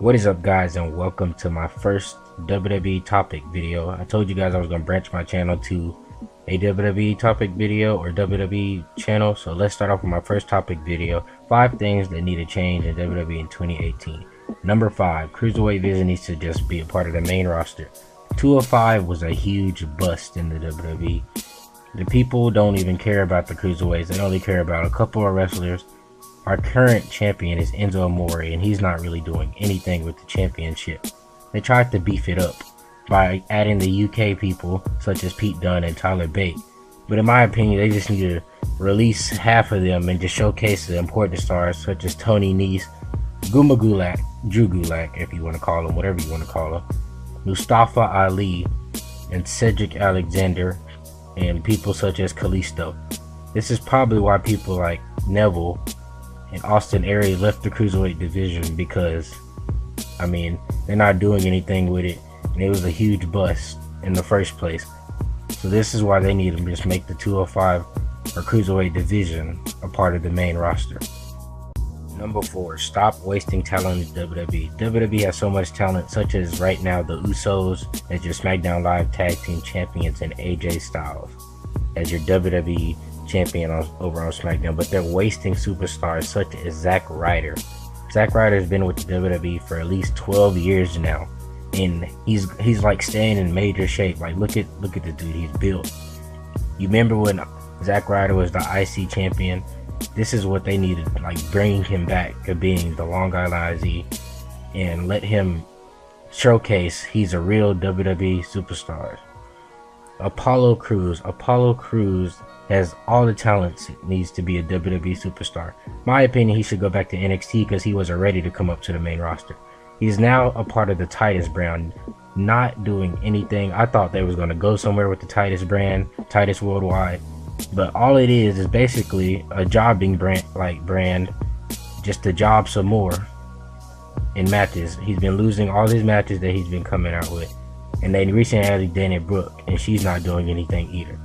What is up, guys, and welcome to my first WWE topic video. I told you guys I was going to branch my channel to a WWE topic video or WWE channel, so let's start off with my first topic video. 5 things that need to change in WWE in 2018. Number 5, Cruiserweight division needs to just be a part of the main roster. 205 was a huge bust in the WWE. The people don't even care about the Cruiserweights. They only care about a couple of wrestlers. Our current champion is Enzo Amore, and he's not really doing anything with the championship. They tried to beef it up by adding the UK people such as Pete Dunne and Tyler Bate, but in my opinion they just need to release half of them and just showcase the important stars such as Tony Nese, Guma Gulak, Drew Gulak if you want to call him, whatever you want to call him, Mustafa Ali, and Cedric Alexander, and people such as Kalisto. This is probably why people like Neville and Austin Aries left the Cruiserweight division, because I mean they're not doing anything with it, and it was a huge bust in the first place. So this is why they need to just make the 205 or Cruiserweight division a part of the main roster. Number 4, stop wasting talent in WWE. WWE has so much talent, such as right now the Usos as your SmackDown Live Tag Team Champions and AJ Styles as your WWE champion over on SmackDown, but they're wasting superstars such as Zack Ryder. Zack Ryder has been with the WWE for at least 12 years now, and he's like staying in major shape. Like look at the dude he's built. You remember when Zack Ryder was the IC champion? This is what they needed, like bringing him back to being the Long Island IC and let him showcase he's a real WWE superstar. Apollo Crews has all the talents it needs to be a WWE superstar. My opinion, he should go back to NXT because he wasn't ready to come up to the main roster. He's now a part of the Titus brand, not doing anything. I thought they was going to go somewhere with the Titus brand, Titus Worldwide, but all it is basically a jobbing brand, just to job some more in matches. He's been losing all his matches that he's been coming out with, and they recently added Dana Brooke, and she's not doing anything either.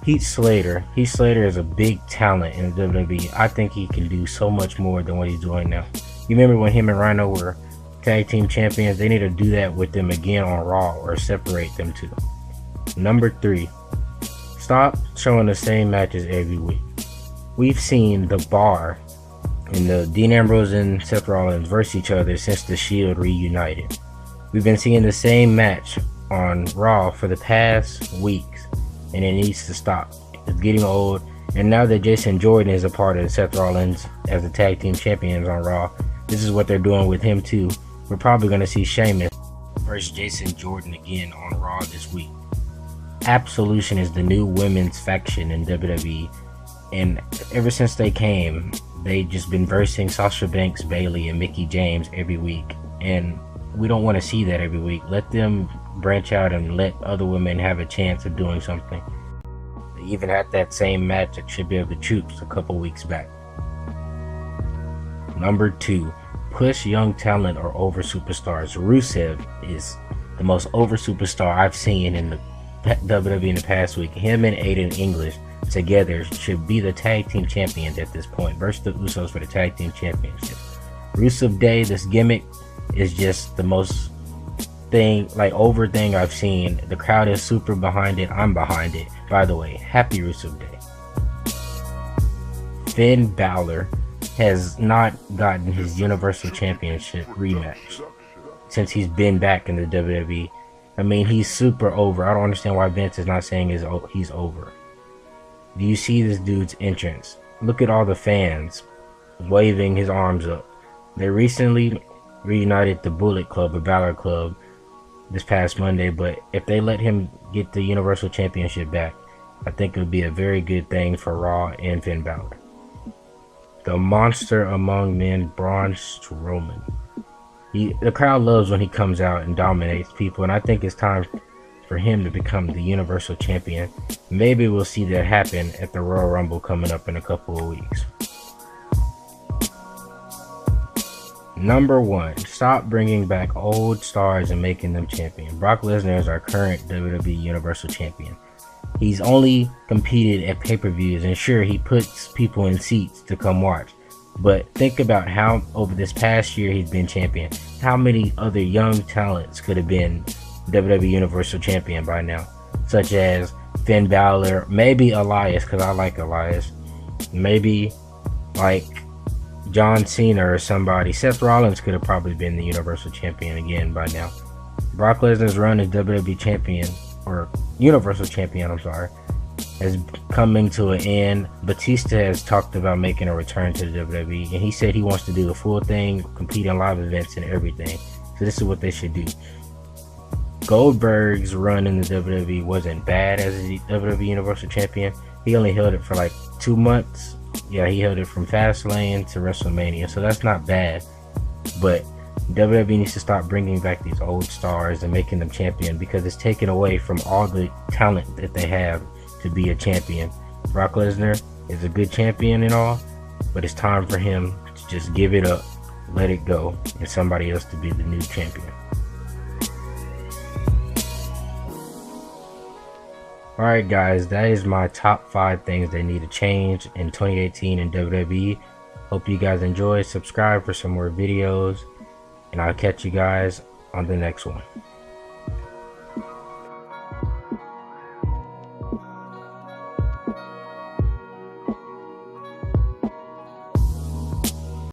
Heath Slater is a big talent in the WWE. I think he can do so much more than what he's doing now. You remember when him and Rhino were tag team champions? They need to do that with them again on Raw, or separate them two. Number 3, stop showing the same matches every week. We've seen The Bar and the Dean Ambrose and Seth Rollins versus each other since the Shield reunited. We've been seeing the same match on Raw for the past weeks, and it needs to stop. It's getting old, and now that Jason Jordan is a part of Seth Rollins as the tag team champions on Raw, this is what they're doing with him too. We're probably going to see Sheamus versus Jason Jordan again on Raw this week. Absolution is the new women's faction in WWE, and ever since they came, they just been versing Sasha Banks, Bayley, and Mickie James every week, and we don't want to see that every week. Let them branch out and let other women have a chance of doing something. They even had that same match at Tribute of the Troops a couple weeks back. Number 2, push young talent or over superstars. Rusev is the most over superstar I've seen in the WWE in the past week. Him and Aiden English together should be the tag team champions at this point versus the Usos for the tag team championship. Rusev Day, this gimmick is just the most over thing I've seen. The crowd is super behind it. I'm behind it. By the way, happy Rusev Day. Finn Balor has not gotten his Universal Championship rematch since he's been back in the WWE. I mean, he's super over. I don't understand why Vince is not saying he's over. Do you see this dude's entrance? Look at all the fans waving his arms up. They recently reunited the Bullet Club or Balor Club this past Monday, but if they let him get the Universal Championship back, I think it would be a very good thing for Raw and Finn Balor. The monster among men, Braun Strowman. The crowd loves when he comes out and dominates people, and I think it's time for him to become the Universal Champion. Maybe we'll see that happen at the Royal Rumble coming up in a couple of weeks. Number 1, stop bringing back old stars and making them champion. Brock Lesnar is our current WWE Universal Champion. He's only competed at pay-per-views, and sure, he puts people in seats to come watch, But think about how over this past year he's been champion. How many other young talents could have been WWE Universal Champion by now? Such as Finn Balor, maybe Elias, because I like Elias. Maybe like John Cena or somebody. Seth Rollins could have probably been the Universal Champion again by now. Brock Lesnar's run as WWE Champion, or Universal Champion, I'm sorry, is coming to an end. Batista has talked about making a return to the WWE, and he said he wants to do the full thing, compete in live events and everything. So this is what they should do. Goldberg's run in the WWE wasn't bad as the WWE Universal Champion. He only held it for like 2 months. Yeah, he held it from Fastlane to WrestleMania, so that's not bad. But WWE needs to stop bringing back these old stars and making them champion, because it's taken away from all the talent that they have to be a champion. Brock Lesnar is a good champion and all, but it's time for him to just give it up, let it go, and somebody else to be the new champion. Alright guys, that is my top 5 things they need to change in 2018 in WWE. Hope you guys enjoy. Subscribe for some more videos, and I'll catch you guys on the next one.